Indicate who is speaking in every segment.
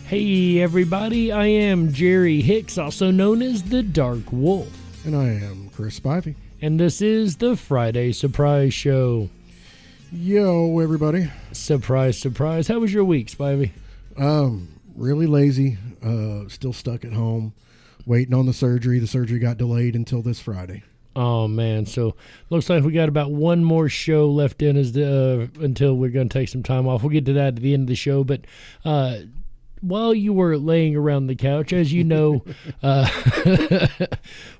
Speaker 1: Hey everybody, I am Jerry Hicks, also known as the Dark Wolf.
Speaker 2: And I am Chris Spivey.
Speaker 1: And this is the Friday Surprise Show.
Speaker 2: Yo, everybody.
Speaker 1: Surprise, surprise. How was your week, Spivey?
Speaker 2: Really lazy. Still stuck at home, waiting on the surgery. The surgery got delayed until this Friday.
Speaker 1: Oh, man. So, looks like we got about one more show left in until we're going to take some time off. We'll get to that at the end of the show, but while you were laying around the couch, as you know,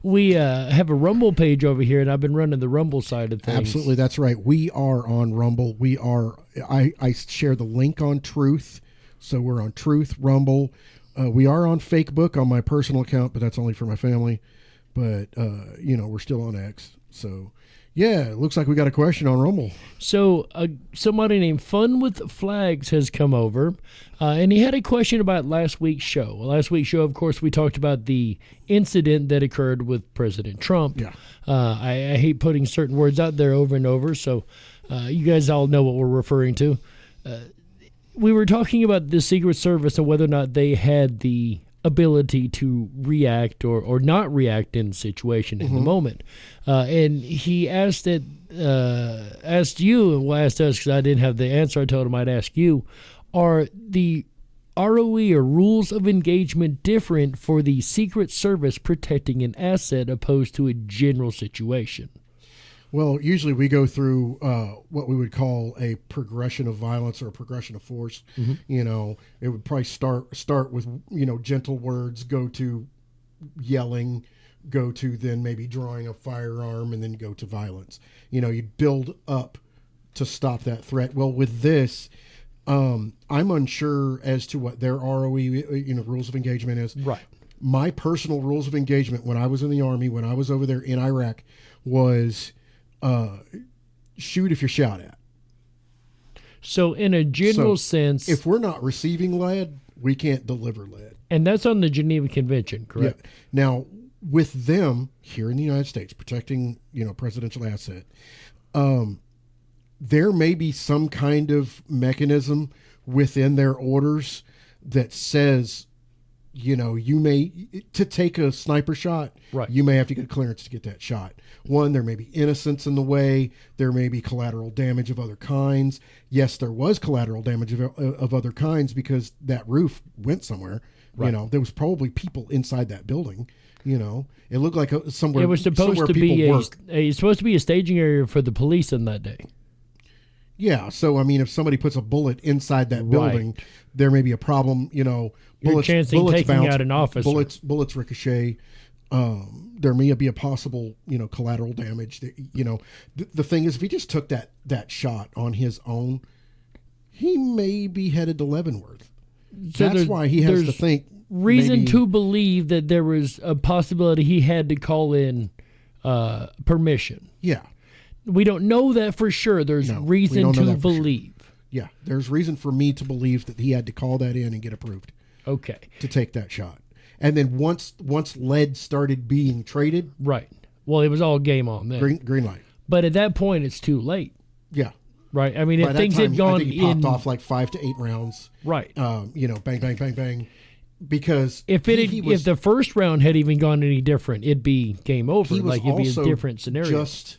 Speaker 1: we have a Rumble page over here, and I've been running the Rumble side of things.
Speaker 2: Absolutely, that's right. We are on Rumble. I share the link on Truth, so we're on Truth, Rumble. We are on Facebook on my personal account, but that's only for my family. But, we're still on X, so... Yeah, it looks like we got a question on Rumble.
Speaker 1: So somebody named Fun with Flags has come over, and he had a question about last week's show. Last week's show, of course, we talked about the incident that occurred with President Trump.
Speaker 2: Yeah.
Speaker 1: I hate putting certain words out there over and over, so you guys all know what we're referring to. We were talking about the Secret Service and whether or not they had the ability to react or not react in the situation in the moment. And he asked you, and well, asked us because I didn't have the answer. I told him I'd ask you, are the ROE or rules of engagement different for the Secret Service protecting an asset opposed to a general situation?
Speaker 2: Well, usually we go through what we would call a progression of violence or a progression of force. Mm-hmm. It would probably start with, gentle words, go to yelling, go to then maybe drawing a firearm, and then go to violence. You build up to stop that threat. Well, with this, I'm unsure as to what their ROE, rules of engagement is.
Speaker 1: Right.
Speaker 2: My personal rules of engagement when I was in the Army, when I was over there in Iraq, was... shoot if you're shot at.
Speaker 1: So in a general sense,
Speaker 2: if we're not receiving lead, we can't deliver lead.
Speaker 1: And that's on the Geneva Convention, correct?
Speaker 2: Yeah. Now, with them here in the United States protecting, presidential asset, there may be some kind of mechanism within their orders that says, you may, to take a sniper shot,
Speaker 1: right,
Speaker 2: you may have to get clearance to get that shot. One, there may be innocence in the way. There may be collateral damage of other kinds. Yes, there was collateral damage of other kinds because that roof went somewhere.
Speaker 1: Right.
Speaker 2: There was probably people inside that building. It looked like somewhere.
Speaker 1: It was supposed to be it's supposed to be a staging area for the police on that day.
Speaker 2: Yeah, so if somebody puts a bullet inside that building, right, there may be a problem.
Speaker 1: You're chancing taking bounce, out an officer.
Speaker 2: Bullets ricochet. There may be a possible, collateral damage. The thing is, if he just took that shot on his own, he may be headed to Leavenworth. So that's why he has to think.
Speaker 1: Reason to believe that there was a possibility he had to call in permission.
Speaker 2: Yeah.
Speaker 1: We don't know that for sure. There's reason to believe.
Speaker 2: Sure. Yeah, there's reason for me to believe that he had to call that in and get approved.
Speaker 1: Okay.
Speaker 2: To take that shot. And then once lead started being traded.
Speaker 1: Right. Well, it was all game on then.
Speaker 2: Green light.
Speaker 1: But at that point, it's too late.
Speaker 2: Yeah.
Speaker 1: Right. If things had gone
Speaker 2: I think he popped off like 5 to 8 rounds.
Speaker 1: Right.
Speaker 2: Bang, bang, bang, bang. Because
Speaker 1: if the first round had even gone any different, it'd be game over.
Speaker 2: It'd
Speaker 1: be a different scenario.
Speaker 2: Just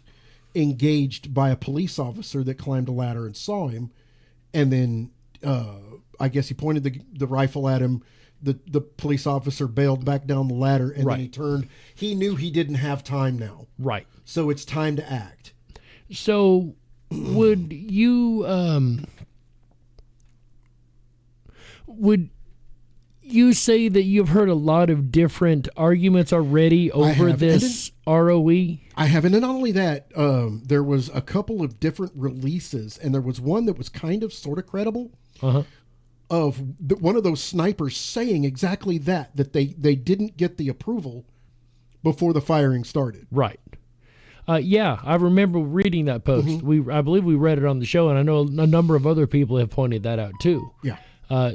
Speaker 2: engaged by a police officer that climbed a ladder and saw him, and then I guess he pointed the rifle at him. The police officer bailed back down the ladder, and then he turned. He knew he didn't have time now.
Speaker 1: Right.
Speaker 2: So it's time to act.
Speaker 1: So would you say that you've heard a lot of different arguments already over this ROE?
Speaker 2: I haven't. And not only that, there was a couple of different releases, and there was one that was kind of sort of credible.
Speaker 1: Uh-huh.
Speaker 2: Of one of those snipers saying exactly that they didn't get the approval before the firing started.
Speaker 1: Right. Yeah, I remember reading that post. Mm-hmm. I believe we read it on the show, and I know a number of other people have pointed that out too.
Speaker 2: Yeah.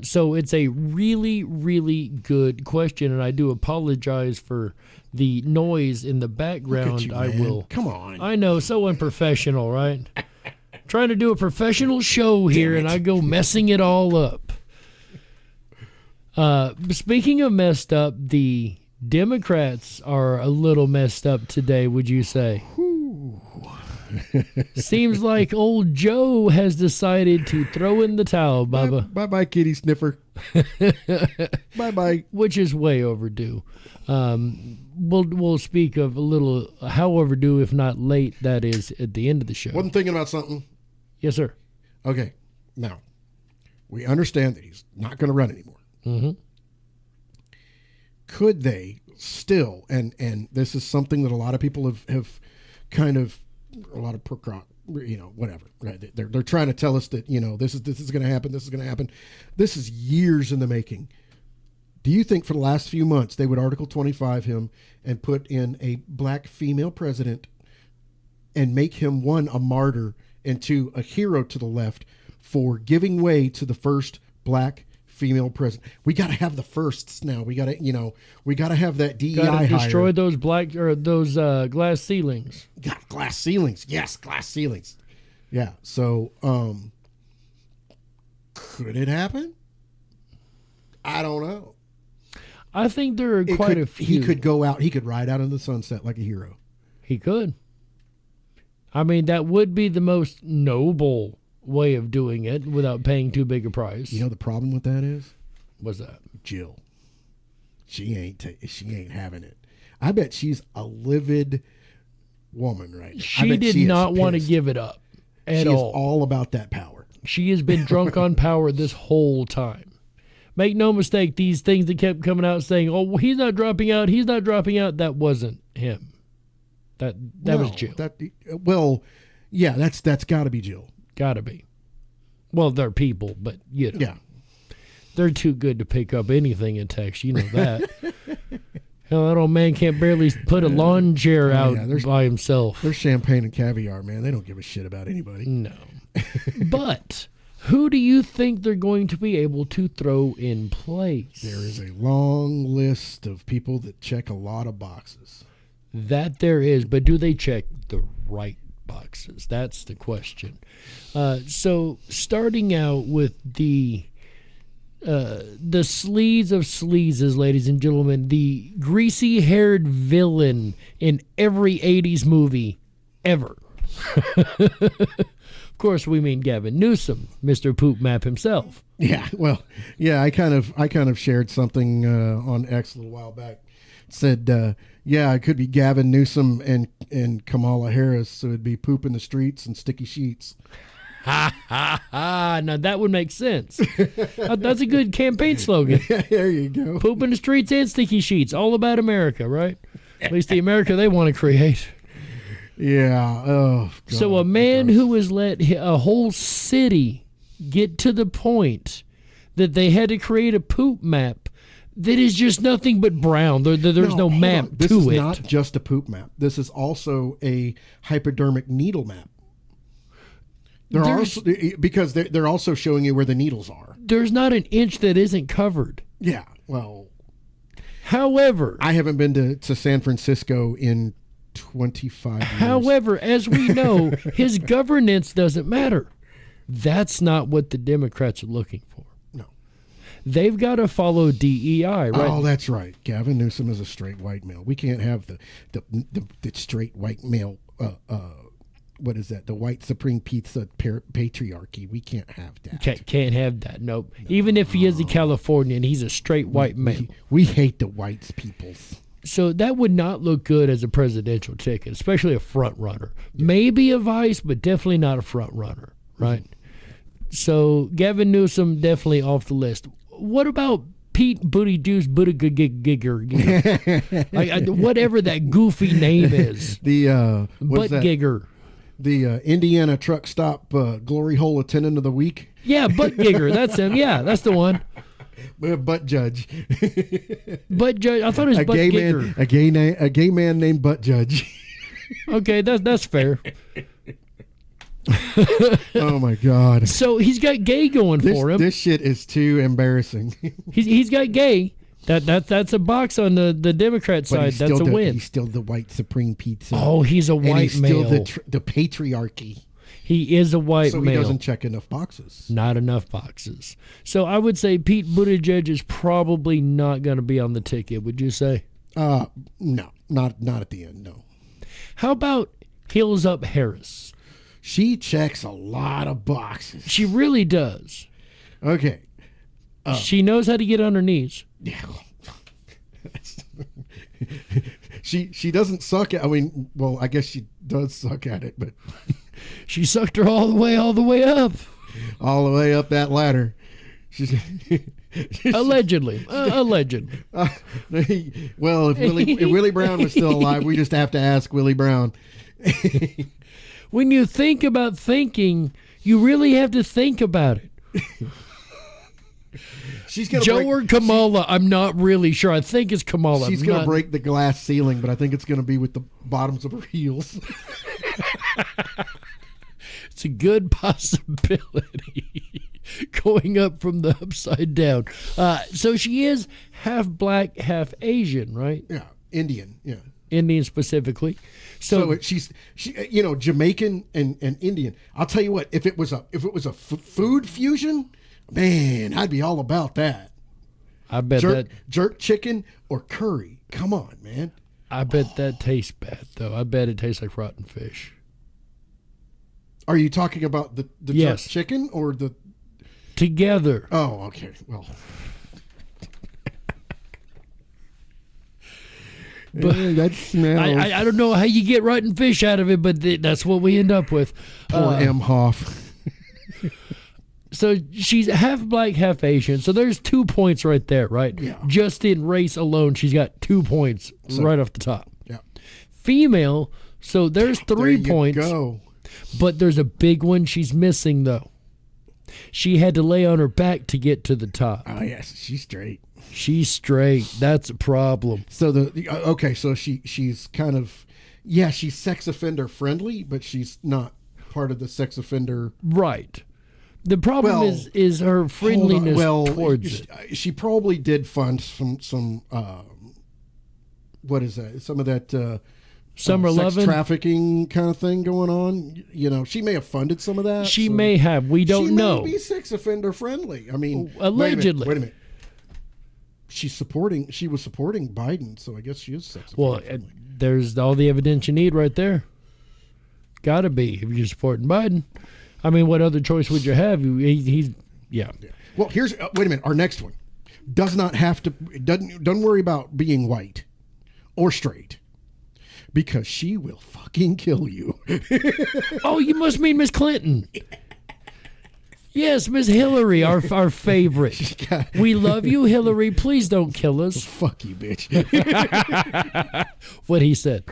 Speaker 1: So it's a really, really good question, and I do apologize for the noise in the background.
Speaker 2: Look at you, man. Come on.
Speaker 1: I know, so unprofessional, right? Trying to do a professional show here, and I go messing it all up. Speaking of messed up, the Democrats are a little messed up today, would you say? Seems like old Joe has decided to throw in the towel, Bubba.
Speaker 2: Bye-bye, kitty sniffer. Bye-bye.
Speaker 1: Which is way overdue. We'll speak of a little how overdue, if not late, that is at the end of the show.
Speaker 2: Wasn't thinking about something.
Speaker 1: Yes, sir.
Speaker 2: Okay. Now, we understand that he's not going to run anymore.
Speaker 1: Mm-hmm.
Speaker 2: Could they still, and this is something that a lot of people have kind of, a lot of whatever, right? They're trying to tell us that, this is going to happen. This is going to happen. This is years in the making. Do you think for the last few months they would Article 25 him and put in a black female president and make him, one, a martyr, and two, a hero to the left for giving way to the first black female president? We got to have the firsts now. We got to have that DEI
Speaker 1: Gotta
Speaker 2: hire.
Speaker 1: destroy those those glass ceilings.
Speaker 2: God, glass ceilings. Yes, glass ceilings. Yeah. So, could it happen? I don't know.
Speaker 1: I think there are quite a few.
Speaker 2: He could go out. He could ride out in the sunset like a hero.
Speaker 1: He could. I mean, that would be the most noble way of doing it without paying too big a price.
Speaker 2: You know the problem with that is?
Speaker 1: What's that?
Speaker 2: Jill. She ain't having it. I bet she's a livid woman right now.
Speaker 1: She did not want to give it up at all.
Speaker 2: She is all about that power.
Speaker 1: She has been drunk on power this whole time. Make no mistake, these things that kept coming out saying, "Oh, well, he's not dropping out. He's not dropping out." That wasn't him. That was Jill.
Speaker 2: Yeah, that's got to be Jill.
Speaker 1: Got to be. Well, they're people, but
Speaker 2: yeah,
Speaker 1: they're too good to pick up anything in text. You know that. Hell, that old man can't barely put a lawn chair out by himself.
Speaker 2: There's champagne and caviar, man. They don't give a shit about anybody.
Speaker 1: No. But who do you think they're going to be able to throw in place?
Speaker 2: There is a long list of people that check a lot of boxes.
Speaker 1: That there is, but do they check the right boxes? That's the question. So starting out with the sleaze of sleazes, ladies and gentlemen, the greasy-haired villain in every 80s movie ever. Of course, we mean Gavin Newsom, Mr. Poop Map himself.
Speaker 2: Yeah, well, yeah, I kind of shared something on X a little while back. It said, it could be Gavin Newsom and Kamala Harris, so it'd be poop in the streets and sticky sheets.
Speaker 1: Ha, ha, ha. Now, that would make sense. That's a good campaign slogan.
Speaker 2: There you go.
Speaker 1: Poop in the streets and sticky sheets. All about America, right? At least the America they want to create.
Speaker 2: Yeah. Oh, God.
Speaker 1: So a man who has let a whole city get to the point that they had to create a poop map that is just nothing but brown. There's no map to it.
Speaker 2: This is not just a poop map. This is also a hypodermic needle map. Because they're also showing you where the needles are.
Speaker 1: There's not an inch that isn't covered.
Speaker 2: Yeah, well.
Speaker 1: However,
Speaker 2: I haven't been to San Francisco in 25 years.
Speaker 1: However, as we know, his governance doesn't matter. That's not what the Democrats are looking for.
Speaker 2: No.
Speaker 1: They've got to follow DEI, right?
Speaker 2: Oh, that's right. Gavin Newsom is a straight white male. We can't have the straight white male what is that? The white supreme pizza patriarchy. We can't have that.
Speaker 1: Can't have that. Nope. No. Even if he is a Californian, he's a straight white male.
Speaker 2: We hate the whites peoples.
Speaker 1: So that would not look good as a presidential ticket, especially a front runner. Maybe a vice, but definitely not a front runner, right? Mm-hmm. So Gavin Newsom definitely off the list. What about Pete Buttigieg, whatever that goofy name is?
Speaker 2: The
Speaker 1: Butt Gigger.
Speaker 2: The Indiana truck stop glory hole attendant of the week.
Speaker 1: Yeah, Butt Gigger. That's him. Yeah, that's the one.
Speaker 2: Butt Judge.
Speaker 1: Butt Judge. I thought it was Butt Gigger.
Speaker 2: A gay man named Butt Judge.
Speaker 1: Okay, that's fair.
Speaker 2: Oh my God.
Speaker 1: So he's got gay going for him.
Speaker 2: This shit is too embarrassing.
Speaker 1: He's got gay. That's a box on the Democrat side. That's a win.
Speaker 2: He's still the white supreme pizza.
Speaker 1: Oh, he's a white male.
Speaker 2: Still the patriarchy.
Speaker 1: He is a white
Speaker 2: So
Speaker 1: male.
Speaker 2: he doesn't check enough boxes.
Speaker 1: Not enough boxes. So I would say Pete Buttigieg is probably not going to be on the ticket. Would you say?
Speaker 2: No, not at the end. No,
Speaker 1: How about Heels Up Harris?
Speaker 2: she checks a lot of boxes.
Speaker 1: She really does.
Speaker 2: Okay.
Speaker 1: She knows how to get on her knees.
Speaker 2: Yeah. she doesn't suck at. I mean, well, I guess she does suck at it, but
Speaker 1: She sucked her all the way up.
Speaker 2: all the way up that ladder. She's
Speaker 1: Allegedly. Allegedly.
Speaker 2: well, if Willie Brown was still alive, we just have to ask Willie Brown.
Speaker 1: When you think about thinking, you really have to think about it.
Speaker 2: She's gonna
Speaker 1: Joe
Speaker 2: break,
Speaker 1: or Kamala, I'm not really sure. I think it's Kamala.
Speaker 2: she's
Speaker 1: I'm
Speaker 2: gonna
Speaker 1: not-
Speaker 2: break the glass ceiling, but I think it's gonna be with the bottoms of her heels.
Speaker 1: It's a good possibility. Going up from the upside down. So she is half black, half Asian, right?
Speaker 2: Yeah, Indian. Yeah.
Speaker 1: Indian specifically.
Speaker 2: So she Jamaican and Indian. I'll tell you what, if it was a food fusion, man, I'd be all about that.
Speaker 1: I bet
Speaker 2: Jerk chicken or curry. Come on, man.
Speaker 1: I bet that tastes bad though. I bet it tastes like rotten fish.
Speaker 2: Are you talking about the
Speaker 1: Yes.
Speaker 2: jerk chicken or the?
Speaker 1: Together.
Speaker 2: Oh, okay. Well,
Speaker 1: But
Speaker 2: that smells.
Speaker 1: I don't know how you get rotten fish out of it, but that's what we end up with.
Speaker 2: Poor M. Hoff.
Speaker 1: So she's half black, half Asian. So there's 2 points right there, right?
Speaker 2: Yeah.
Speaker 1: Just in race alone, she's got 2 points right off the top.
Speaker 2: Yeah.
Speaker 1: Female, so there's 3
Speaker 2: There you
Speaker 1: points.
Speaker 2: go.
Speaker 1: But there's a big one she's missing, though. She had to lay on her back to get to the top.
Speaker 2: Oh yes, she's straight.
Speaker 1: She's straight. That's a problem.
Speaker 2: So okay, so she's kind of, yeah, she's sex offender friendly, but she's not part of the sex offender.
Speaker 1: Right. The problem
Speaker 2: Well,
Speaker 1: is her friendliness towards it.
Speaker 2: She probably did fund some what is that? Some of that
Speaker 1: Summer
Speaker 2: sex
Speaker 1: loving.
Speaker 2: trafficking kind of thing going on. You know, she may have funded some of that.
Speaker 1: She
Speaker 2: so
Speaker 1: may have. We don't
Speaker 2: she
Speaker 1: know.
Speaker 2: may be sex offender friendly. I mean,
Speaker 1: Allegedly.
Speaker 2: Wait a minute. She was supporting Biden, so I guess she is sex offender
Speaker 1: Well,
Speaker 2: friendly.
Speaker 1: there's all the evidence you need right there. Got to be if you're supporting Biden. I mean, what other choice would you have? He's yeah.
Speaker 2: Well, here's wait a minute. Our next one does not have to. Don't worry about being white or straight, because she will fucking kill you.
Speaker 1: Oh, you must mean Miss Clinton. Yes, Miss Hillary, our favorite. We love you, Hillary. Please don't kill us.
Speaker 2: Fuck you, bitch.
Speaker 1: What he said.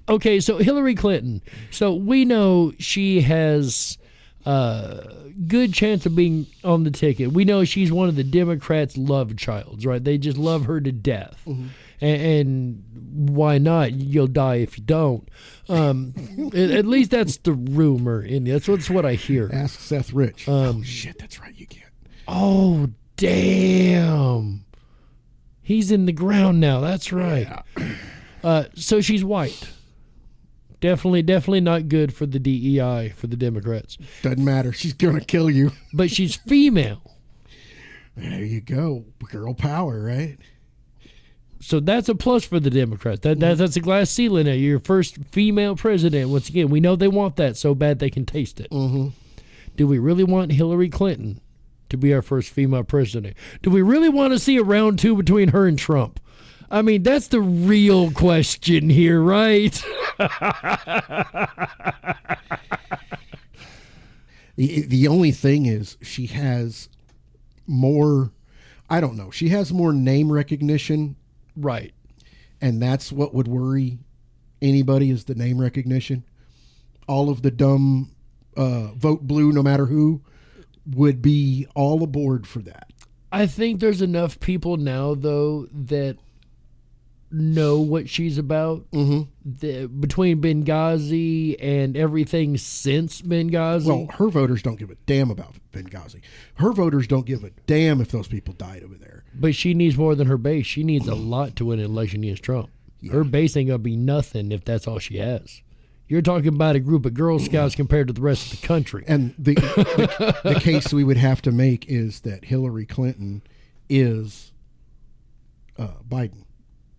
Speaker 1: Okay, so Hillary Clinton. So we know she has good chance of being on the ticket. We know she's one of the Democrats' love childs, right? They just love her to death.
Speaker 2: Mm-hmm.
Speaker 1: And why not? You'll die if you don't. At least that's the rumor. That's what I hear.
Speaker 2: Ask Seth Rich. Oh shit, that's right. You can't.
Speaker 1: Oh, damn. He's in the ground now. That's right.
Speaker 2: Yeah.
Speaker 1: So she's white. Definitely not good for the DEI, for the Democrats.
Speaker 2: Doesn't matter. She's gonna kill you.
Speaker 1: But she's female.
Speaker 2: There you go. Girl power, right?
Speaker 1: So that's a plus for the Democrats. That's a glass ceiling. Your first female president. Once again, we know they want that so bad they can taste it.
Speaker 2: Mm-hmm.
Speaker 1: Do we really want Hillary Clinton to be our first female president? Do we really want to see a round 2 between her and Trump? I mean, that's the real question here, right?
Speaker 2: The only thing is she has more, I don't know, she has more name recognition,
Speaker 1: Right.
Speaker 2: and that's what would worry anybody, is the name recognition. All of the dumb vote blue no matter who would be all aboard for that.
Speaker 1: I think there's enough people now, though, that know what she's about.
Speaker 2: Mm-hmm.
Speaker 1: Between Benghazi and everything since Benghazi.
Speaker 2: Well, her voters don't give a damn about Benghazi. Her voters don't give a damn if those people died over there.
Speaker 1: But she needs more than her base. She needs a lot to win an election against Trump.
Speaker 2: Yeah.
Speaker 1: Her base ain't going to be nothing if that's all she has. You're talking about a group of Girl Scouts compared to the rest of the country.
Speaker 2: And the case we would have to make is that Hillary Clinton is Biden.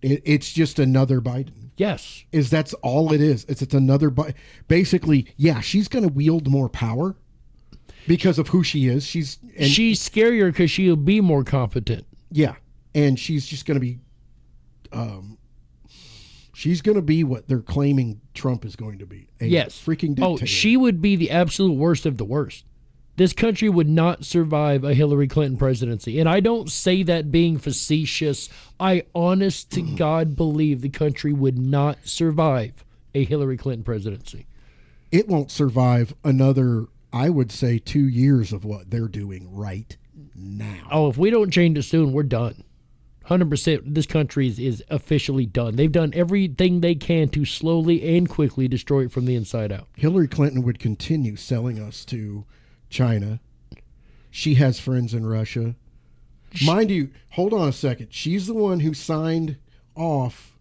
Speaker 2: It's just another Biden.
Speaker 1: Yes.
Speaker 2: That's all it is. It's another Biden. Basically, yeah, she's going to wield more power because of who she is. She's
Speaker 1: scarier because she'll be more competent.
Speaker 2: Yeah, and she's just going to be. She's going to be what they're claiming Trump is going to be. Freaking dictator.
Speaker 1: Oh, she would be the absolute worst of the worst. This country would not survive a Hillary Clinton presidency. And I don't say that being facetious. I honest to God believe the country would not survive a Hillary Clinton presidency.
Speaker 2: It won't survive another, I would say, 2 years of what they're doing right now.
Speaker 1: Oh, if we don't change it soon, we're done. 100%, this country is officially done. They've done everything they can to slowly and quickly destroy it from the inside out.
Speaker 2: Hillary Clinton would continue selling us to China. She has friends in Russia. Mind you, hold on a second. She's the one who signed off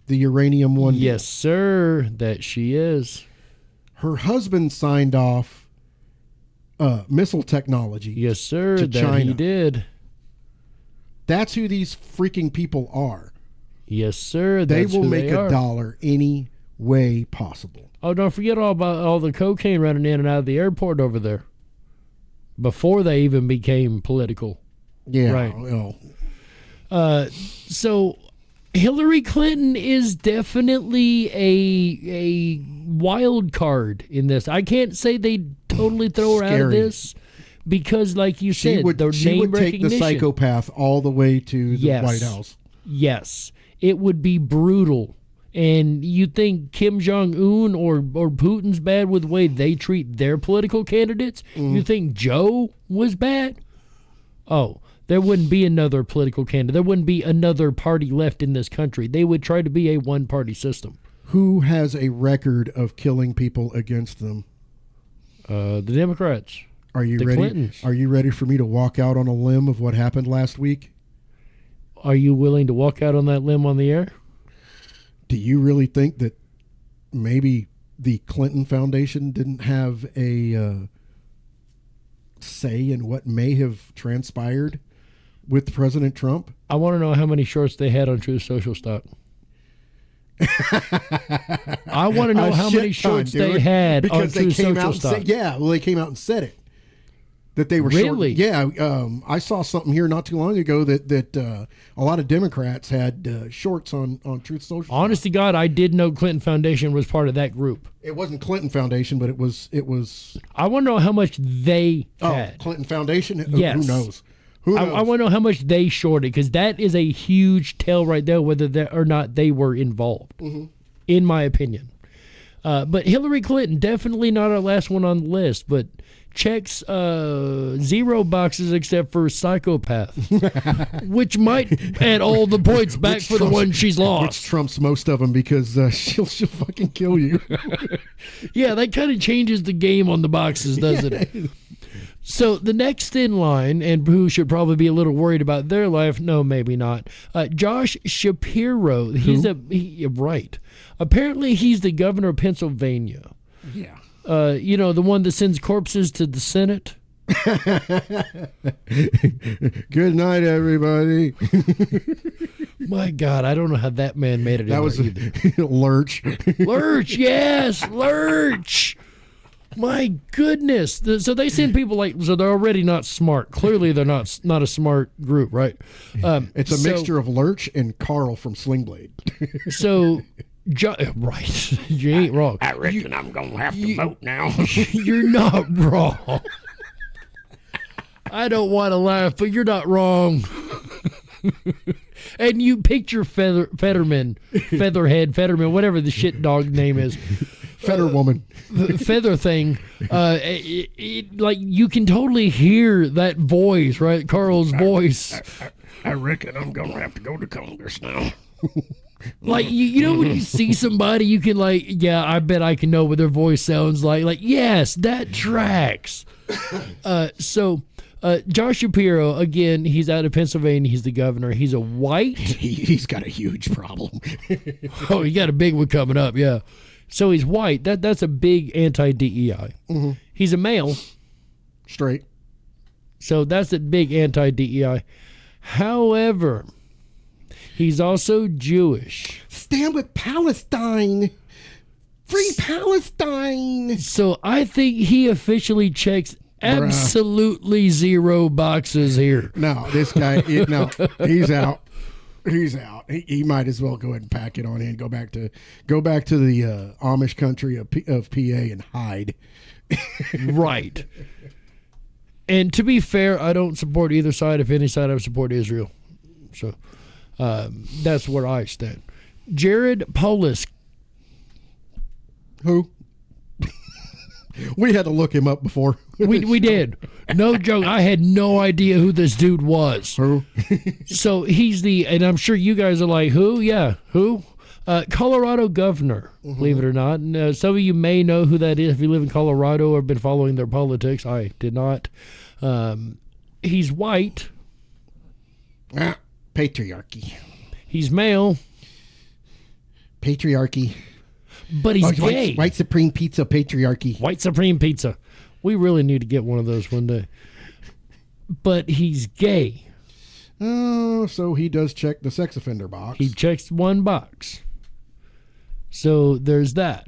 Speaker 2: the Uranium One.
Speaker 1: Yes, sir, that she is.
Speaker 2: Her husband signed off missile technology.
Speaker 1: Yes, sir,
Speaker 2: to
Speaker 1: that
Speaker 2: China.
Speaker 1: He did.
Speaker 2: That's who these freaking people are.
Speaker 1: Yes, sir.
Speaker 2: They
Speaker 1: That's
Speaker 2: will
Speaker 1: who
Speaker 2: make
Speaker 1: they are.
Speaker 2: $1 any way possible.
Speaker 1: Oh, don't forget about all the cocaine running in and out of the airport over there. Before they even became political.
Speaker 2: Yeah.
Speaker 1: Right.
Speaker 2: Well,
Speaker 1: So Hillary Clinton is definitely a wild card in this. I can't say they totally throw her out of
Speaker 2: Scary.
Speaker 1: this because, like you
Speaker 2: she
Speaker 1: said,
Speaker 2: would
Speaker 1: the name
Speaker 2: take the
Speaker 1: recognition.
Speaker 2: psychopath all the way to the
Speaker 1: Yes.
Speaker 2: White House.
Speaker 1: Yes, it would be brutal. And you think Kim Jong-un or Putin's bad with the way they treat their political candidates? You think Joe was bad? Oh, there wouldn't be another political candidate. There wouldn't be another party left in this country. They would try to be a one-party system.
Speaker 2: Who has a record of killing people against them?
Speaker 1: The Democrats.
Speaker 2: Are you
Speaker 1: The
Speaker 2: ready?
Speaker 1: Clintons.
Speaker 2: Are you ready for me to walk out on a limb of what happened last week?
Speaker 1: Are you willing to walk out on that limb on the air?
Speaker 2: Do you really think that maybe the Clinton Foundation didn't have a say in what may have transpired with President Trump?
Speaker 1: I want to know how many shorts they had on Truth Social stock. I want to know how many shorts they had on
Speaker 2: because they
Speaker 1: Truth
Speaker 2: came
Speaker 1: Social
Speaker 2: out and
Speaker 1: stock.
Speaker 2: said, yeah, well, they came out and said it. That they were
Speaker 1: Really?
Speaker 2: short. Yeah, I saw something here not too long ago that a lot of Democrats had shorts on Truth Social.
Speaker 1: Honest to God, I did know Clinton Foundation was part of that group.
Speaker 2: It wasn't Clinton Foundation, but it was.
Speaker 1: I want to know how much they had.
Speaker 2: Clinton Foundation.
Speaker 1: Yes.
Speaker 2: Who knows? Who knows?
Speaker 1: I want to know how much they shorted because that is a huge tell right there, whether or not they were involved, in my opinion. But Hillary Clinton, definitely not our last one on the list, but checks 0 boxes except for psychopath, which might add all the points back for the one she's
Speaker 2: Which
Speaker 1: lost.
Speaker 2: trumps most of them because she'll fucking kill you.
Speaker 1: Yeah, that kind of changes the game on the boxes, doesn't it? So the next in line, and who should probably be a little worried about their life, no, maybe not, Josh Shapiro. He's right. Apparently, he's the governor of Pennsylvania.
Speaker 2: Yeah.
Speaker 1: The one that sends corpses to the Senate.
Speaker 2: Good night, everybody.
Speaker 1: My God, I don't know how that man made it.
Speaker 2: That
Speaker 1: in
Speaker 2: was
Speaker 1: there either.
Speaker 2: Lurch.
Speaker 1: Lurch, yes, Lurch. My goodness. So they send people so they're already not smart. Clearly, they're not a smart group, right?
Speaker 2: It's a mixture of Lurch and Carl from Sling Blade.
Speaker 1: So, right, you ain't wrong.
Speaker 3: I reckon I'm going to have to vote now.
Speaker 1: You're not wrong. I don't want to laugh, but you're not wrong. And you picture Featherman, whatever the shit dog name is.
Speaker 2: Feather woman.
Speaker 1: Feather thing. Like you can totally hear that voice, right? Carl's voice.
Speaker 3: I reckon I'm going to have to go to Congress now.
Speaker 1: Like you know when you see somebody, you can I bet I can know what their voice sounds like. Like yes, that tracks. So Josh Shapiro, again, he's out of Pennsylvania. He's the governor. He's a white.
Speaker 2: He's got a huge problem.
Speaker 1: Oh, he got a big one coming up. Yeah, So he's white. That's a big anti-DEI. He's a male.
Speaker 2: Straight.
Speaker 1: So that's a big anti-DEI. However, he's also Jewish.
Speaker 2: Stand with Palestine. Free Palestine.
Speaker 1: So I think he officially checks absolutely zero boxes here.
Speaker 2: No, this guy, no, he's out. He's out. He might as well go ahead and pack it on in. Go back to the Amish country of PA and hide.
Speaker 1: Right. And to be fair, I don't support either side. If any side, I support Israel. So that's where I stand. Jared Polis.
Speaker 2: Who? We had to look him up before.
Speaker 1: We did. No joke. I had no idea who this dude was.
Speaker 2: Who?
Speaker 1: So he's and I'm sure you guys are like, who? Yeah, who? Colorado governor, believe it or not. And, some of you may know who that is if you live in Colorado or have been following their politics. I did not. He's white.
Speaker 2: Patriarchy.
Speaker 1: He's male.
Speaker 2: Patriarchy.
Speaker 1: But he's gay.
Speaker 2: White Supreme Pizza patriarchy.
Speaker 1: White Supreme Pizza. We really need to get one of those one day. But he's gay.
Speaker 2: Oh, so he does check the sex offender box.
Speaker 1: He checks one box. So there's that.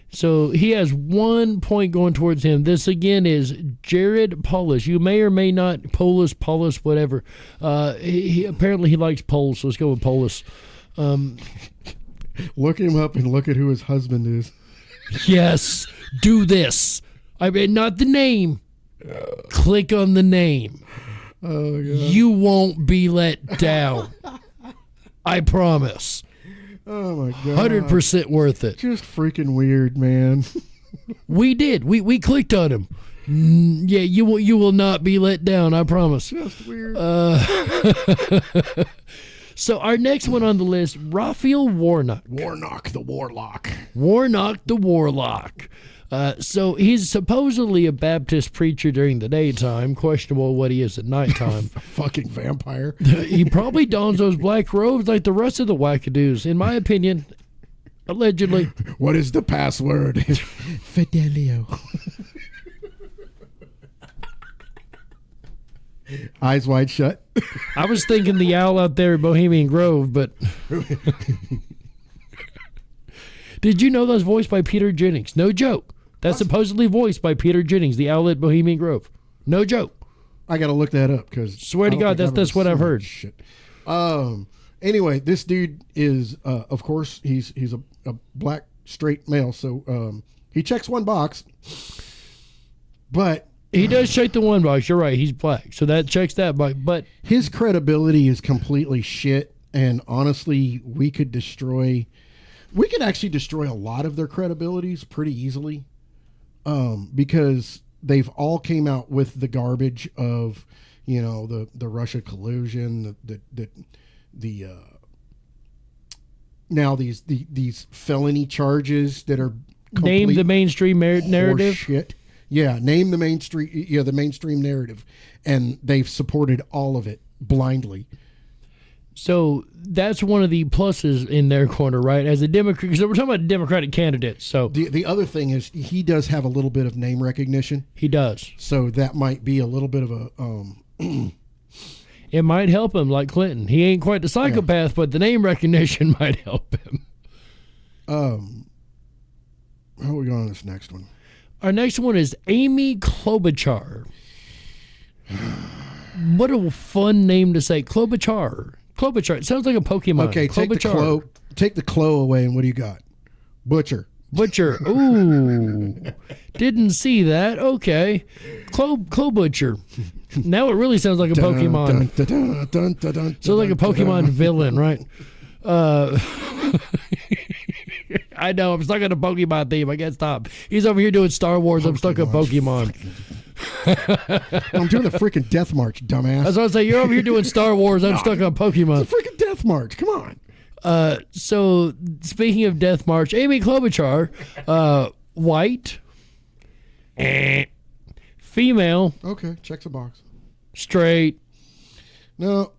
Speaker 1: So he has 1 point going towards him. This again is Jared Polis. You may or may not Polis, whatever. Apparently he likes Poles, so let's go with Polis.
Speaker 2: Look him up and look at who his husband is.
Speaker 1: Yes, do this. I mean, not the name. Click on the name.
Speaker 2: Oh, God.
Speaker 1: You won't be let down. I promise.
Speaker 2: Oh, my God.
Speaker 1: 100% worth it.
Speaker 2: Just freaking weird, man.
Speaker 1: We did. We clicked on him. Yeah, you will not be let down. I promise.
Speaker 2: Just weird.
Speaker 1: So our next one on the list, Raphael Warnock.
Speaker 2: Warnock the Warlock.
Speaker 1: Warnock the Warlock. So he's supposedly a Baptist preacher during the daytime. Questionable what he is at nighttime.
Speaker 2: Fucking vampire.
Speaker 1: He probably dons those black robes like the rest of the wackadoos, in my opinion. Allegedly.
Speaker 2: What is the password? Fidelio. Eyes wide shut.
Speaker 1: I was thinking the owl out there at Bohemian Grove, but did you know that's voiced by Peter Jennings? No joke. That's supposedly voiced by Peter Jennings, the owl at Bohemian Grove. No joke.
Speaker 2: I got to look that up because
Speaker 1: Swear to God, that's what I've heard.
Speaker 2: Shit. Anyway, this dude is, of course, he's a black straight male, so he checks one box, but
Speaker 1: he does check the one box. You're right. He's black, so that checks that box. But
Speaker 2: his credibility is completely shit. And honestly, we could actually destroy a lot of their credibilities pretty easily, because they've all came out with the garbage of, the Russia collusion, the now these felony charges that are
Speaker 1: name the mainstream narrative.
Speaker 2: Shit. Yeah, name the mainstream. Yeah, the mainstream narrative, and they've supported all of it blindly.
Speaker 1: So that's one of the pluses in their corner, right? As a Democrat, because we're talking about Democratic candidates. So
Speaker 2: the other thing is he does have a little bit of name recognition.
Speaker 1: He does.
Speaker 2: So that might be a little bit of a.
Speaker 1: It might help him, like Clinton. He ain't quite the psychopath, but the name recognition might help him.
Speaker 2: How are we going on this next one?
Speaker 1: Our next one is Amy Klobuchar. What a fun name to say, Klobuchar. Klobuchar. It sounds like a Pokemon.
Speaker 2: Okay, take the Klo away, and what do you got? Butcher.
Speaker 1: Ooh. Didn't see that. Okay. Klo Butcher. Now it really sounds like a Pokemon. Sounds like a Pokemon villain, right? I know. I'm stuck on a Pokemon theme. I can't stop. He's over here doing Star Wars. I'm stuck on Pokemon.
Speaker 2: I'm doing the freaking Death March, dumbass.
Speaker 1: That's what I say. You're over here doing Star Wars. I'm stuck on Pokemon.
Speaker 2: It's a freaking Death March. Come on.
Speaker 1: So speaking of Death March, Amy Klobuchar, white, female,
Speaker 2: Okay, checks a box.
Speaker 1: straight.
Speaker 2: No.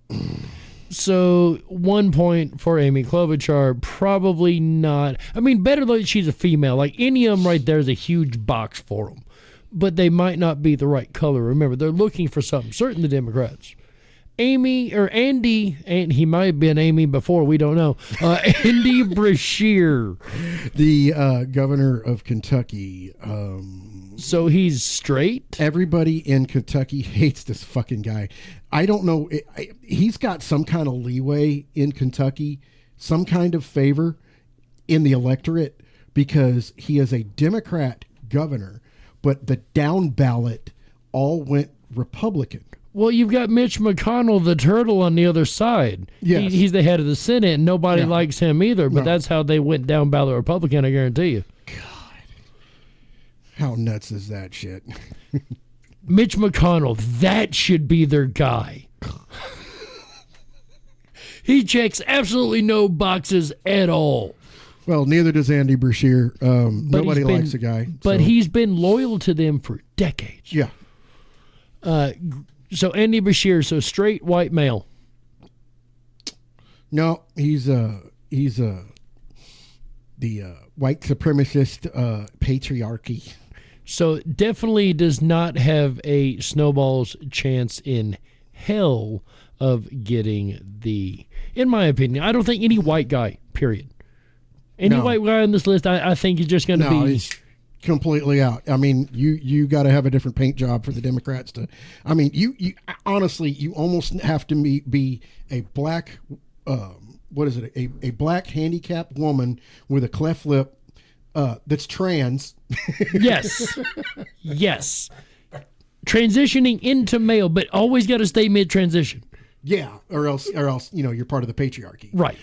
Speaker 1: So 1 point for Amy Klobuchar. Probably not. I mean, better that she's a female. Like any of them right there is a huge box for them. But they might not be the right color. Remember, they're looking for something. Certain the Democrats. Amy or Andy, and he might have been Amy before, we don't know. Andy Brashear.
Speaker 2: The governor of Kentucky.
Speaker 1: So he's straight?
Speaker 2: Everybody in Kentucky hates this fucking guy. I don't know. He's got some kind of leeway in Kentucky, some kind of favor in the electorate because he is a Democrat governor, but the down ballot all went Republican.
Speaker 1: Well, you've got Mitch McConnell, the turtle, on the other side.
Speaker 2: Yes.
Speaker 1: He's the head of the Senate, and nobody
Speaker 2: Yeah.
Speaker 1: likes him either, but
Speaker 2: No.
Speaker 1: that's how they went down ballot Republican, I guarantee you.
Speaker 2: How nuts is that shit?
Speaker 1: Mitch McConnell, that should be their guy. He checks absolutely no boxes at all.
Speaker 2: Well, neither does Andy Brashear. Nobody
Speaker 1: he's been-
Speaker 2: likes the guy.
Speaker 1: But
Speaker 2: so-
Speaker 1: he's been loyal to them for decades.
Speaker 2: yeah.
Speaker 1: So Andy Bashir, so straight white male.
Speaker 2: No, he's the white supremacist patriarchy.
Speaker 1: So definitely does not have a snowball's chance in hell of getting the, in my opinion, I don't think any white guy, period. Any
Speaker 2: No.
Speaker 1: white guy on this list, I think is just going to
Speaker 2: No,
Speaker 1: be.
Speaker 2: he's completely out. I mean, you got to have a different paint job for the Democrats to. I mean, you honestly, you almost have to be a black. What is it? A black handicapped woman with a cleft lip that's trans.
Speaker 1: Yes. Yes. Transitioning into male, but always got to stay mid-transition.
Speaker 2: Yeah, or else, you're part of the patriarchy.
Speaker 1: Right.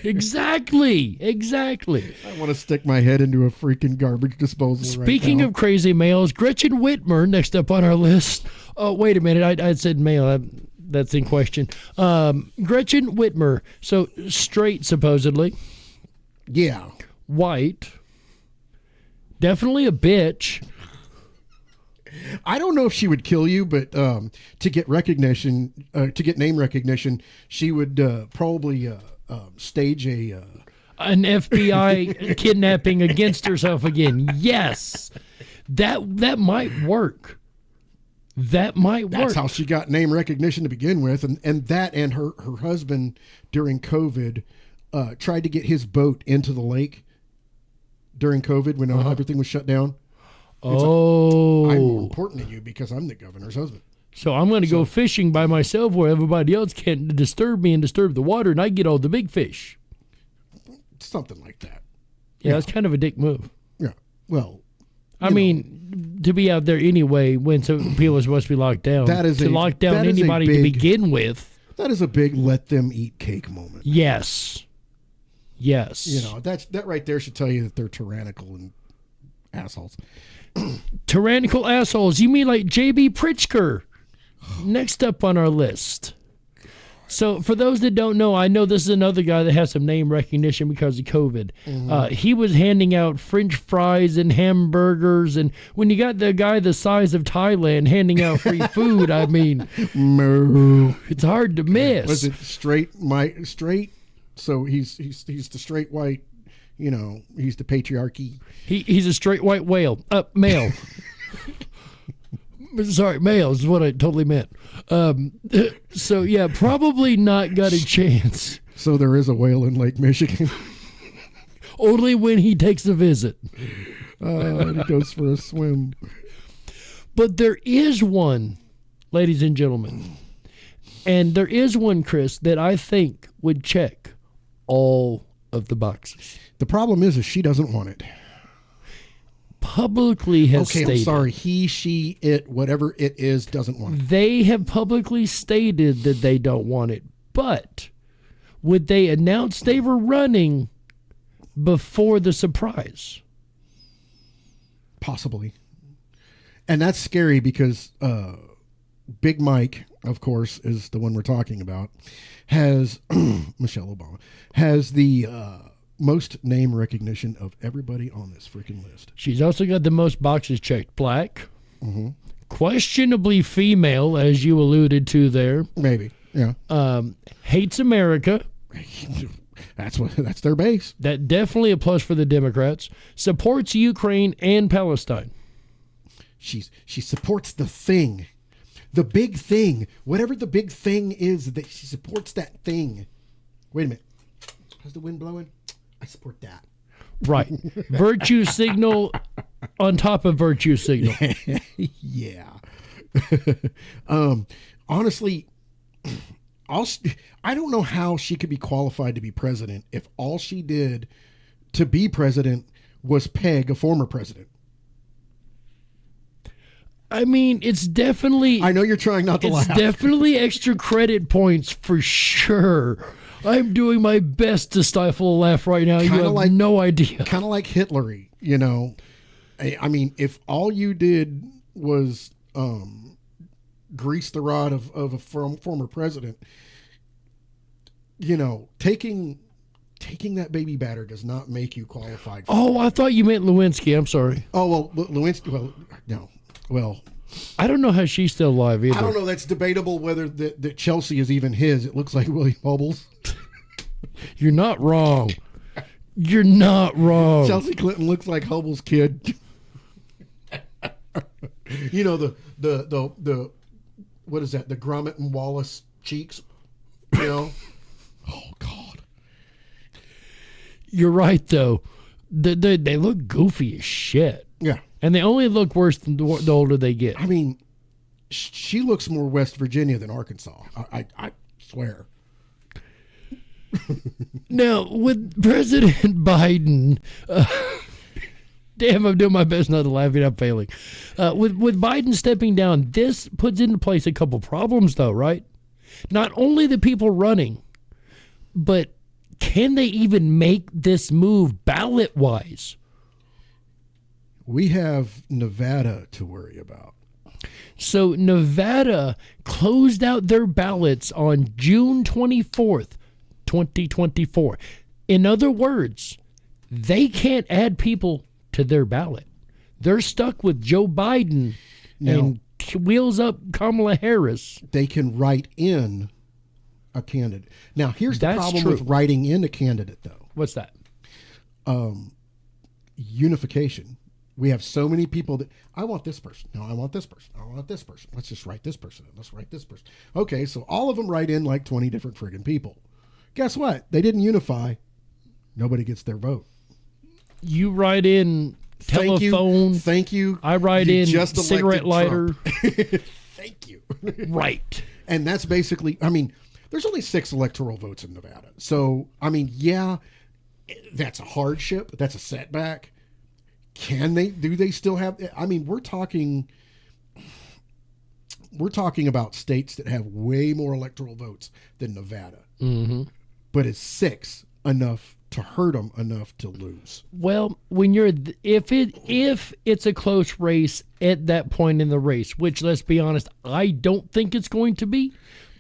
Speaker 1: Exactly.
Speaker 2: I want to stick my head into a freaking garbage disposal.
Speaker 1: Speaking of crazy males, Gretchen Whitmer, next up on our list. Oh, wait a minute. I said male. That's in question. Gretchen Whitmer. So straight, supposedly.
Speaker 2: yeah,
Speaker 1: White. Definitely a bitch.
Speaker 2: I don't know if she would kill you, but to get recognition, to get name recognition, she would probably stage
Speaker 1: An FBI kidnapping against herself again. Yes. That might work. That might work.
Speaker 2: That's how she got name recognition to begin with, and that and her husband during COVID tried to get his boat into the lake during COVID when everything was shut down.
Speaker 1: Oh.
Speaker 2: I'm more important than you because I'm the governor's husband.
Speaker 1: So I'm going to go fishing by myself where everybody else can't disturb me and disturb the water, and I get all the big fish.
Speaker 2: Something like that.
Speaker 1: Yeah, that's kind of a dick move.
Speaker 2: Yeah. Well,
Speaker 1: I mean, to be out there anyway when some people are supposed to be locked down.
Speaker 2: That is
Speaker 1: to
Speaker 2: a-
Speaker 1: lock down
Speaker 2: that is a
Speaker 1: anybody to
Speaker 2: big-
Speaker 1: begin with.
Speaker 2: that is a big let them eat cake moment.
Speaker 1: Yes. Yes.
Speaker 2: You know, that right there should tell you that they're tyrannical and assholes.
Speaker 1: Tyrannical assholes. You mean like J.B. Pritzker? Next up on our list. So for those that don't know, I know this is another guy that has some name recognition because of COVID. He was handing out French fries and hamburgers, and when you got the guy the size of Thailand handing out free food, I mean,
Speaker 2: Moo.
Speaker 1: it's hard to miss.
Speaker 2: Was it straight? Straight. So he's the straight white. You know, he's the patriarchy.
Speaker 1: He's a straight white whale. Male. Sorry, male is what I totally meant. So yeah, probably not got a chance.
Speaker 2: So there is a whale in Lake Michigan.
Speaker 1: Only when he takes a visit.
Speaker 2: And he goes for a swim.
Speaker 1: But there is one, ladies and gentlemen, and there is one, Chris, that I think would check all of the boxes.
Speaker 2: The problem is she doesn't want it.
Speaker 1: Publicly has
Speaker 2: Okay,
Speaker 1: stated.
Speaker 2: I'm sorry. He, she, it, whatever it is, doesn't want it.
Speaker 1: They have publicly stated that they don't want it. But would they announce they were running before the surprise?
Speaker 2: Possibly. And that's scary because Big Mike, of course, is the one we're talking about, has, Michelle Obama, has the most name recognition of everybody on this freaking list.
Speaker 1: She's also got the most boxes checked. Black. Questionably female, as you alluded to there.
Speaker 2: Maybe. Yeah.
Speaker 1: Hates America.
Speaker 2: That's their base.
Speaker 1: That definitely a plus for the Democrats. Supports Ukraine and Palestine.
Speaker 2: She supports the thing. The big thing. Whatever the big thing is, that she supports that thing. Wait a minute. How's the wind blowing? I support that.
Speaker 1: Right. Virtue signal on top of virtue signal.
Speaker 2: Yeah. Honestly, I don't know how she could be qualified to be president if all she did to be president was peg a former president.
Speaker 1: I mean, it's definitely...
Speaker 2: I know you're trying not to
Speaker 1: It's
Speaker 2: laugh.
Speaker 1: definitely extra credit points for sure. I'm doing my best to stifle a laugh right now. You
Speaker 2: Kinda
Speaker 1: have
Speaker 2: like-
Speaker 1: no idea.
Speaker 2: Kind of like Hitlery, you know. I mean, if all you did was grease the rod of a former president, you know, taking that baby batter does not make you qualified.
Speaker 1: Oh, I thought you meant Lewinsky. I'm sorry.
Speaker 2: Oh, well, Lewinsky, well, no. Well,
Speaker 1: I don't know how she's still alive either.
Speaker 2: I don't know. That's debatable whether that Chelsea is even his. It looks like William Hubbles.
Speaker 1: You're not wrong. You're not wrong.
Speaker 2: Chelsea Clinton looks like Hubble's kid. You know, the what is that? The Gromit and Wallace cheeks. You know? Oh God.
Speaker 1: You're right, though. They look goofy as shit.
Speaker 2: Yeah.
Speaker 1: And they only look worse the older they get.
Speaker 2: I mean, she looks more West Virginia than Arkansas. I swear.
Speaker 1: Now, with President Biden, damn, I'm doing my best not to laugh. I'm failing. With Biden stepping down, this puts into place a couple problems, though, right? Not only the people running, but can they even make this move ballot-wise?
Speaker 2: We have Nevada to worry about.
Speaker 1: So Nevada closed out their ballots on June 24th, 2024. In other words, they can't add people to their ballot. They're stuck with Joe Biden and wheels up Kamala Harris.
Speaker 2: They can write in a candidate. Now, here's the
Speaker 1: That's
Speaker 2: problem
Speaker 1: true.
Speaker 2: with writing in a candidate, though.
Speaker 1: What's that?
Speaker 2: Unification. We have so many people that I want this person. No, I want this person. I want this person. Let's just write this person. Let's write this person. Okay, so all of them write in like 20 different friggin' people. Guess what? They didn't unify. Nobody gets their vote.
Speaker 1: You write in telephone.
Speaker 2: Thank you.
Speaker 1: I write
Speaker 2: You
Speaker 1: in
Speaker 2: just elected
Speaker 1: cigarette lighter.
Speaker 2: Trump. Thank you.
Speaker 1: Right.
Speaker 2: And that's basically, I mean, there's only 6 electoral votes in Nevada. So, I mean, yeah, that's a hardship. That's a setback. Do they still have, I mean, we're talking about states that have way more electoral votes than Nevada.
Speaker 1: Mm-hmm.
Speaker 2: But it's 6 enough to hurt them enough to lose.
Speaker 1: Well, when you're if it's a close race at that point in the race, which let's be honest, I don't think it's going to be.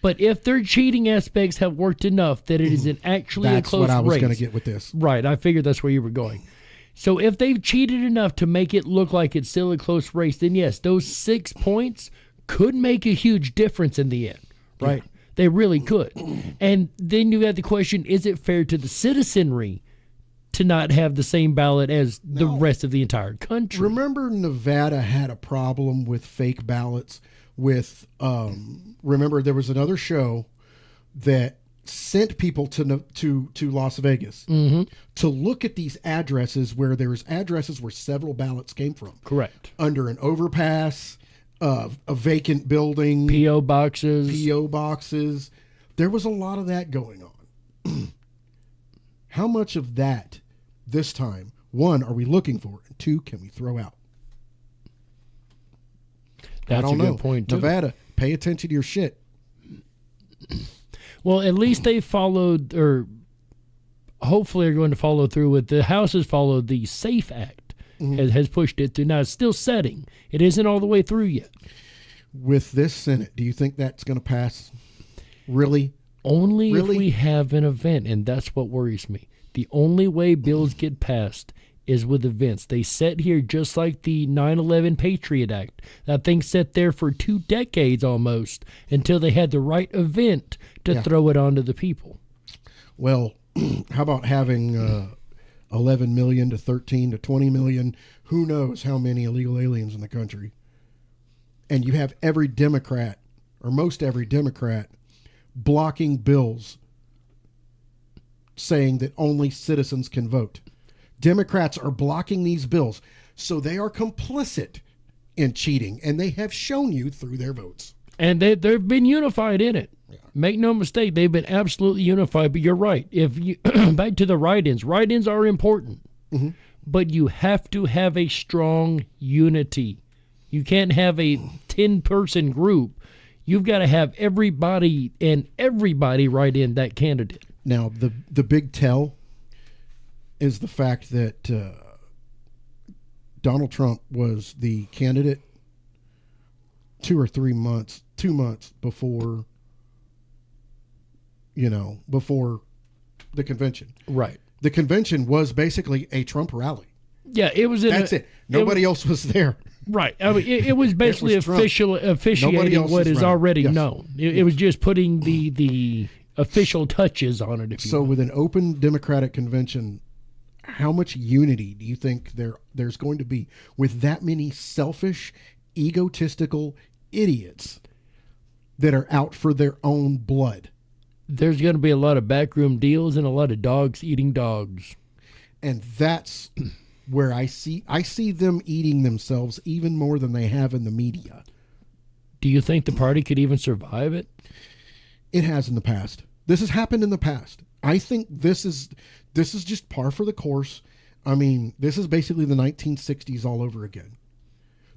Speaker 1: But if their cheating aspects have worked enough that it is actually
Speaker 2: That's
Speaker 1: a close
Speaker 2: what I was
Speaker 1: race,
Speaker 2: going to get with this.
Speaker 1: right? I figured that's where you were going. So if they've cheated enough to make it look like it's still a close race, then yes, those 6 points could make a huge difference in the end, right? Yeah. They really could. And then you got the question, is it fair to the citizenry to not have the same ballot as the rest of the entire country?
Speaker 2: Remember Nevada had a problem with fake ballots with, remember there was another show that sent people to Las Vegas to look at these addresses where there's addresses where several ballots came from.
Speaker 1: Correct.
Speaker 2: Under an overpass, a vacant building,
Speaker 1: P.O. boxes.
Speaker 2: P.O. boxes. There was a lot of that going on. How much of that this time, 1, are we looking for? And 2, can we throw out?
Speaker 1: That's
Speaker 2: I don't
Speaker 1: a
Speaker 2: know.
Speaker 1: good point, too.
Speaker 2: Nevada, pay attention to your shit.
Speaker 1: Well, at least they followed, or hopefully are going to follow through with, the House has followed the SAFE Act, has pushed it through. Now, it's still setting. It isn't all the way through yet.
Speaker 2: With this Senate, do you think that's going to pass? Really?
Speaker 1: Only if we have an event, and that's what worries me. The only way bills get passed is with events. They sat here just like the 9/11 Patriot Act. That thing sat there for 2 decades almost until they had the right event to throw it onto the people.
Speaker 2: Well, how about having 11 million to 13 to 20 million, who knows how many illegal aliens in the country? And you have every Democrat, or most every Democrat, blocking bills saying that only citizens can vote. Democrats are blocking these bills, so they are complicit in cheating, and they have shown you through their votes.
Speaker 1: And they've been unified in it. Yeah. Make no mistake, they've been absolutely unified. But you're right. If you back to the write-ins are important, but you have to have a strong unity. You can't have a 10-person group. You've got to have everybody write in that candidate.
Speaker 2: Now, the big tell is the fact that Donald Trump was the candidate 2 months before, before the convention.
Speaker 1: Right.
Speaker 2: The convention was basically a Trump rally.
Speaker 1: Yeah, it was.
Speaker 2: That's it. Nobody else was there.
Speaker 1: Right. I mean, it was basically officiating what is already known. It was just putting the official touches on it.
Speaker 2: So with an open Democratic convention, how much unity do you think there's going to be with that many selfish, egotistical idiots that are out for their own blood?
Speaker 1: There's going to be a lot of backroom deals and a lot of dogs eating dogs.
Speaker 2: And that's where I see them eating themselves even more than they have in the media.
Speaker 1: Do you think the party could even survive it?
Speaker 2: It has in the past. This has happened in the past. I think this is just par for the course. I mean, this is basically the 1960s all over again.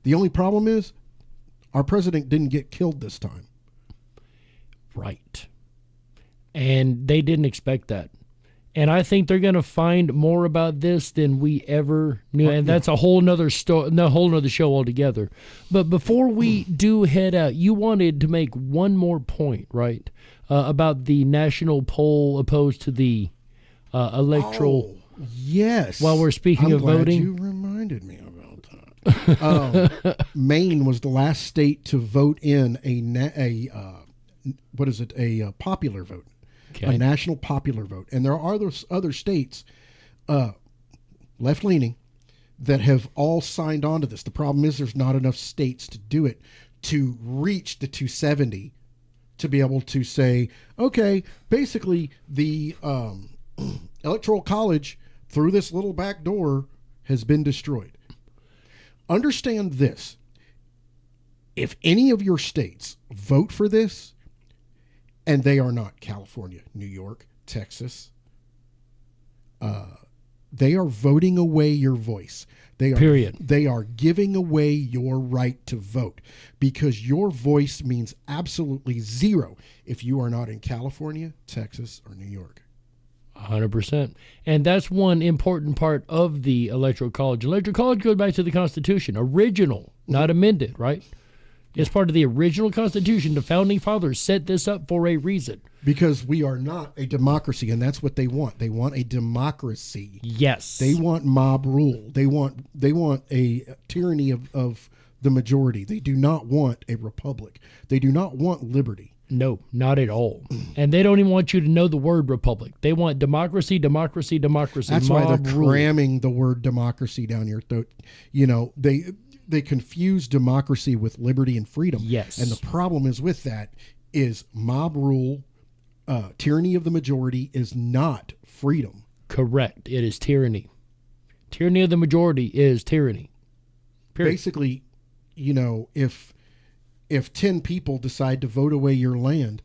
Speaker 2: The only problem is our president didn't get killed this time.
Speaker 1: Right. And they didn't expect that. And I think they're going to find more about this than we ever knew. And that's a whole nother show altogether. But before we do head out, you wanted to make one more point, right? About the national poll opposed to the electoral.
Speaker 2: Oh, yes.
Speaker 1: While we're speaking of voting.
Speaker 2: You reminded me about that. Maine was the last state to vote in a popular vote. Okay. A national popular vote. And there are other states, left-leaning, that have all signed on to this. The problem is there's not enough states to do it to reach the 270 to be able to say, okay, basically the Electoral College through this little back door has been destroyed. Understand this. If any of your states vote for this, and they are not California, New York, Texas, they are voting away your voice.
Speaker 1: Period.
Speaker 2: They are giving away your right to vote because your voice means absolutely zero if you are not in California, Texas, or New York.
Speaker 1: 100%. And that's one important part of the Electoral College. Electoral College goes back to the Constitution, original, not amended, right? It's part of the original Constitution. The Founding Fathers set this up for a reason.
Speaker 2: Because we are not a democracy, and that's what they want. They want a democracy.
Speaker 1: Yes.
Speaker 2: They want mob rule. They want a tyranny of the majority. They do not want a republic. They do not want liberty.
Speaker 1: No, not at all. And they don't even want you to know the word republic. They want democracy, democracy, democracy.
Speaker 2: That's why they're
Speaker 1: rule.
Speaker 2: cramming the word democracy down your throat. They confuse democracy with liberty and freedom.
Speaker 1: Yes.
Speaker 2: And the problem is with that is mob rule, tyranny of the majority is not freedom.
Speaker 1: Correct. It is tyranny. Tyranny of the majority is tyranny. Period.
Speaker 2: Basically, if 10 people decide to vote away your land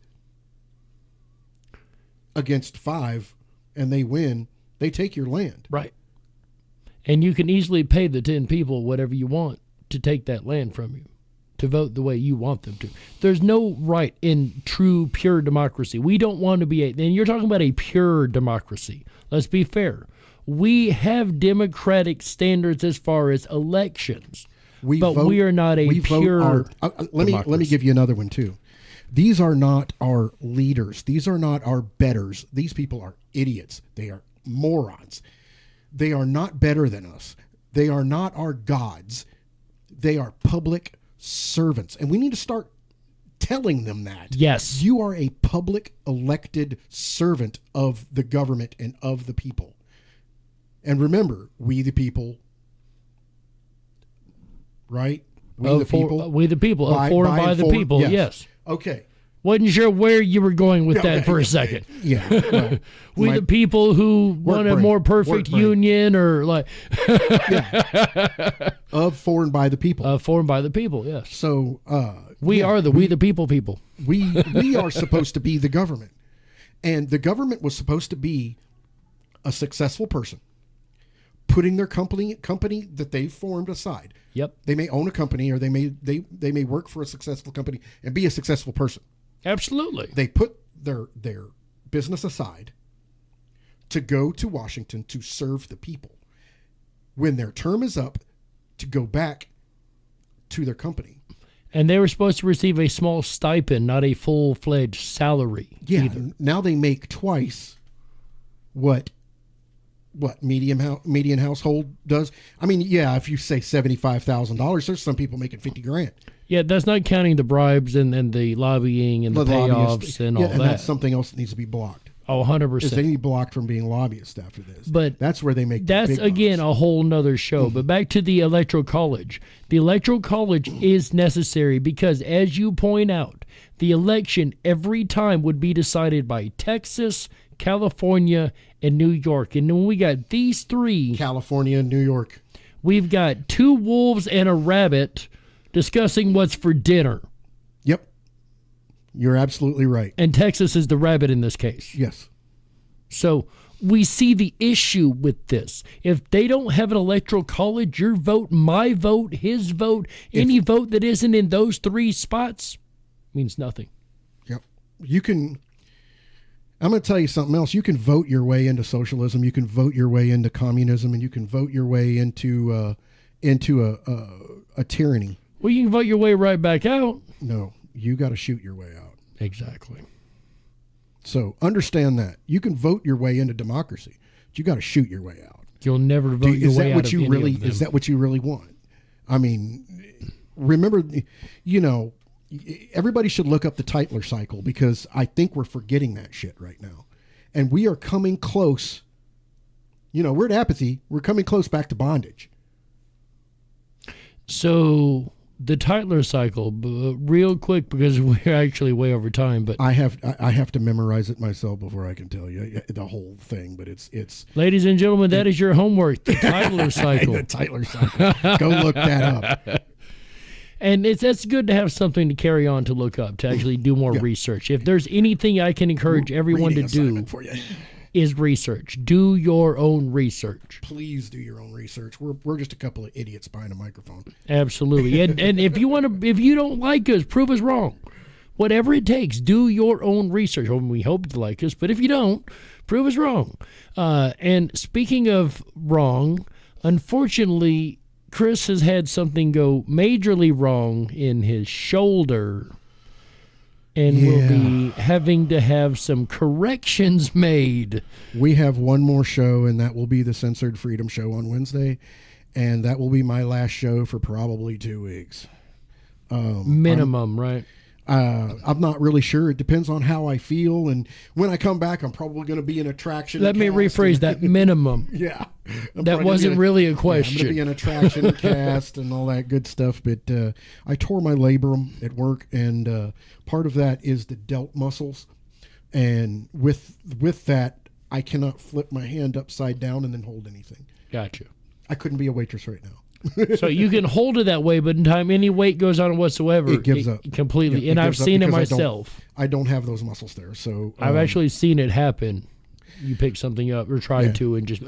Speaker 2: against 5 and they win, they take your land.
Speaker 1: Right. And you can easily pay the 10 people whatever you want to take that land from you, to vote the way you want them to. There's no right in true, pure democracy. We don't want to be and you're talking about a pure democracy. Let's be fair. We have democratic standards as far as elections, we are not a pure
Speaker 2: let me give you another one too. These are not our leaders. These are not our betters. These people are idiots. They are morons. They are not better than us. They are not our gods. They are public servants. And we need to start telling them that.
Speaker 1: Yes.
Speaker 2: You are a public elected servant of the government and of the people. And remember, we the people, right? We the people.
Speaker 1: We the people. For and by the people. Yes.
Speaker 2: Okay.
Speaker 1: Wasn't sure where you were going with that for a second.
Speaker 2: Yeah. Well,
Speaker 1: we the people who want a more perfect union, or like
Speaker 2: of, for, and by the people.
Speaker 1: For and by the people. Yes.
Speaker 2: So
Speaker 1: we the people.
Speaker 2: We are supposed to be the government, and the government was supposed to be a successful person, putting their company that they've formed aside.
Speaker 1: Yep.
Speaker 2: They may own a company, or they may work for a successful company and be a successful person.
Speaker 1: Absolutely.
Speaker 2: They put their business aside to go to Washington to serve the people. When their term is up, to go back to their company.
Speaker 1: And they were supposed to receive a small stipend, not a full-fledged salary.
Speaker 2: Yeah.
Speaker 1: Either.
Speaker 2: Now they make twice what median household does. I mean, yeah, if you say $75,000, there's some people making $50,000.
Speaker 1: Yeah, that's not counting the bribes and the lobbying and the payoffs and all that.
Speaker 2: And that's something else that needs to be blocked.
Speaker 1: Oh, 100%.
Speaker 2: Because they need to be blocked from being lobbyists after this.
Speaker 1: But
Speaker 2: that's where they make
Speaker 1: that's
Speaker 2: the big
Speaker 1: again
Speaker 2: bucks.
Speaker 1: a whole nother show. But back to the Electoral College. The Electoral College is necessary because, as you point out, the election every time would be decided by Texas, California, and New York. And when we got these three,
Speaker 2: California and New York,
Speaker 1: we've got two wolves and a rabbit discussing what's for dinner.
Speaker 2: Yep. You're absolutely right.
Speaker 1: And Texas is the rabbit in this case.
Speaker 2: Yes.
Speaker 1: So we see the issue with this. If they don't have an electoral college, your vote, my vote, his vote, any vote that isn't in those three spots means nothing.
Speaker 2: Yep. I'm going to tell you something else. You can vote your way into socialism. You can vote your way into communism, and you can vote your way into a tyranny.
Speaker 1: Well, you can vote your way right back out.
Speaker 2: No, you got to shoot your way out.
Speaker 1: Exactly.
Speaker 2: So understand that. You can vote your way into democracy, but you got to shoot your way out.
Speaker 1: You'll never vote your way out of any of them.
Speaker 2: Is that what you really want? I mean, remember, everybody should look up the Tytler cycle, because I think we're forgetting that shit right now. And we are coming close. We're at apathy. We're coming close back to bondage.
Speaker 1: So the Tytler cycle, real quick, because we're actually way over time. But
Speaker 2: I have to memorize it myself before I can tell you the whole thing. But it's
Speaker 1: ladies and gentlemen, that is your homework. The Tytler cycle.
Speaker 2: The Tytler cycle. Go look that up.
Speaker 1: And that's good to have something to carry on to look up, to actually do more research. If there's anything I can encourage everyone to do,
Speaker 2: for you.
Speaker 1: is research. Do your own research.
Speaker 2: Please do your own research. We're just a couple of idiots behind a microphone.
Speaker 1: Absolutely. And if you don't like us, prove us wrong. Whatever it takes, do your own research. Well, we hope you like us, but if you don't, prove us wrong. And speaking of wrong, unfortunately, Chris has had something go majorly wrong in his shoulder, and will be having to have some corrections made.
Speaker 2: We have one more show, and that will be the Censored Freedom Show on Wednesday, and that will be my last show for probably 2 weeks.
Speaker 1: Minimum, right?
Speaker 2: I'm not really sure. It depends on how I feel, and when I come back, I'm probably going to be an attraction.
Speaker 1: Let me rephrase that. Minimum.
Speaker 2: Yeah.
Speaker 1: That wasn't really a question.
Speaker 2: I'm going to be an attraction cast and all that good stuff, but I tore my labrum at work, and part of that is the delt muscles, and with that, I cannot flip my hand upside down and then hold anything.
Speaker 1: Gotcha.
Speaker 2: I couldn't be a waitress right now.
Speaker 1: So you can hold it that way, but in time any weight goes on whatsoever,
Speaker 2: it gives up
Speaker 1: completely.
Speaker 2: It
Speaker 1: and I've
Speaker 2: gives up
Speaker 1: seen it
Speaker 2: because
Speaker 1: myself.
Speaker 2: I don't have those muscles there, so
Speaker 1: I've actually seen it happen. You pick something up or try to, and just.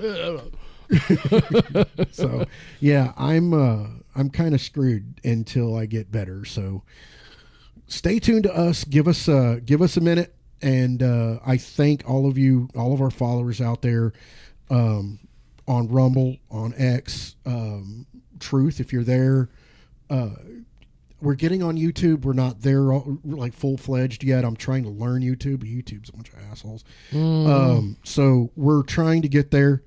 Speaker 2: So yeah, I'm kind of screwed until I get better. So stay tuned to us. Give us a minute, and I thank all of our followers out there on Rumble, on X. Truth, if you're there, we're getting on YouTube. We're not there like full-fledged yet. I'm trying to learn YouTube. YouTube's a bunch of assholes. So we're trying to get there.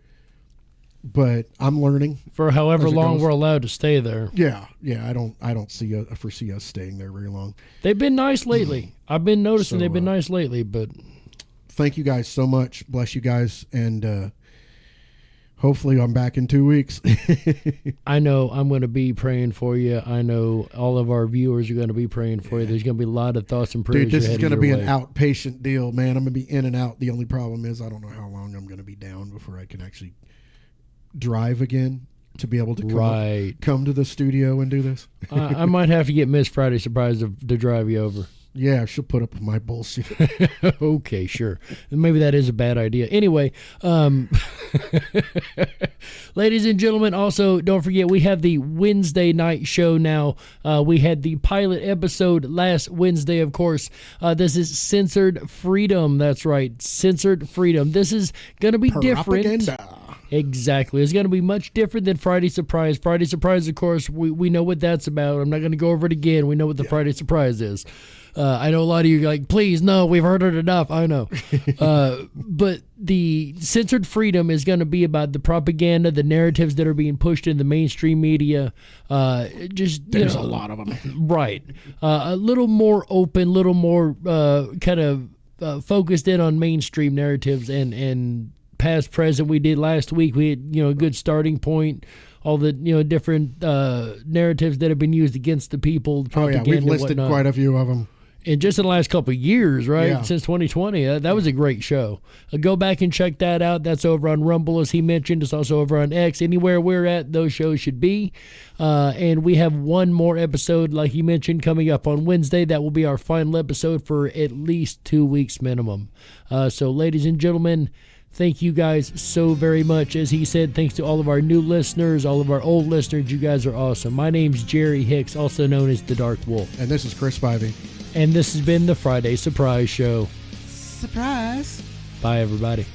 Speaker 2: but I'm learning.
Speaker 1: For however
Speaker 2: As it
Speaker 1: long
Speaker 2: goes.
Speaker 1: we're allowed to stay there.
Speaker 2: Yeah, I don't foresee us staying there very long.
Speaker 1: They've been nice lately. I've been noticing
Speaker 2: So,
Speaker 1: they've been nice lately, but
Speaker 2: Thank you guys so much. Bless you guys, and hopefully I'm back in 2 weeks.
Speaker 1: I know I'm going to be praying for you. I know all of our viewers are going to be praying for you. There's going to be a lot of thoughts and prayers.
Speaker 2: Dude, this is
Speaker 1: going to
Speaker 2: be an outpatient deal, man. I'm going to be in and out. The only problem is I don't know how long I'm going to be down before I can actually drive again to be able to come to the studio and do this.
Speaker 1: I might have to get Miss Friday Surprise to drive you over.
Speaker 2: Yeah, she'll put up with my bullshit.
Speaker 1: Okay, sure. Maybe that is a bad idea. Anyway, ladies and gentlemen, also don't forget we have the Wednesday night show now. We had the pilot episode last Wednesday, of course. This is Censored Freedom. That's right, Censored Freedom. This is going to be different.
Speaker 2: Propaganda.
Speaker 1: Exactly. It's going to be much different than Friday Surprise. Friday Surprise, of course, we know what that's about. I'm not going to go over it again. We know what the Friday Surprise is. I know a lot of you are like, please, no, we've heard it enough. I know. But the Censored Freedom is going to be about the propaganda, the narratives that are being pushed in the mainstream media. There's
Speaker 2: a lot of them.
Speaker 1: Right. A little more open, little more kind of focused in on mainstream narratives and past, present. We did last week. We had, a good starting point. All the different narratives that have been used against the people.
Speaker 2: Oh yeah, we've listed quite a few of them.
Speaker 1: And just in the last couple of years, right?
Speaker 2: Yeah.
Speaker 1: Since 2020, that was a great show. Go back and check that out. That's over on Rumble, as he mentioned. It's also over on X. Anywhere we're at, those shows should be. And we have one more episode, like he mentioned, coming up on Wednesday. That will be our final episode for at least 2 weeks minimum. So, ladies and gentlemen, thank you guys so very much. As he said, thanks to all of our new listeners, all of our old listeners. You guys are awesome. My name's Jerry Hicks, also known as the Dark Wolf.
Speaker 2: And this is Chris Spivey.
Speaker 1: And this has been the Friday Surprise Show.
Speaker 2: Surprise.
Speaker 1: Bye, everybody.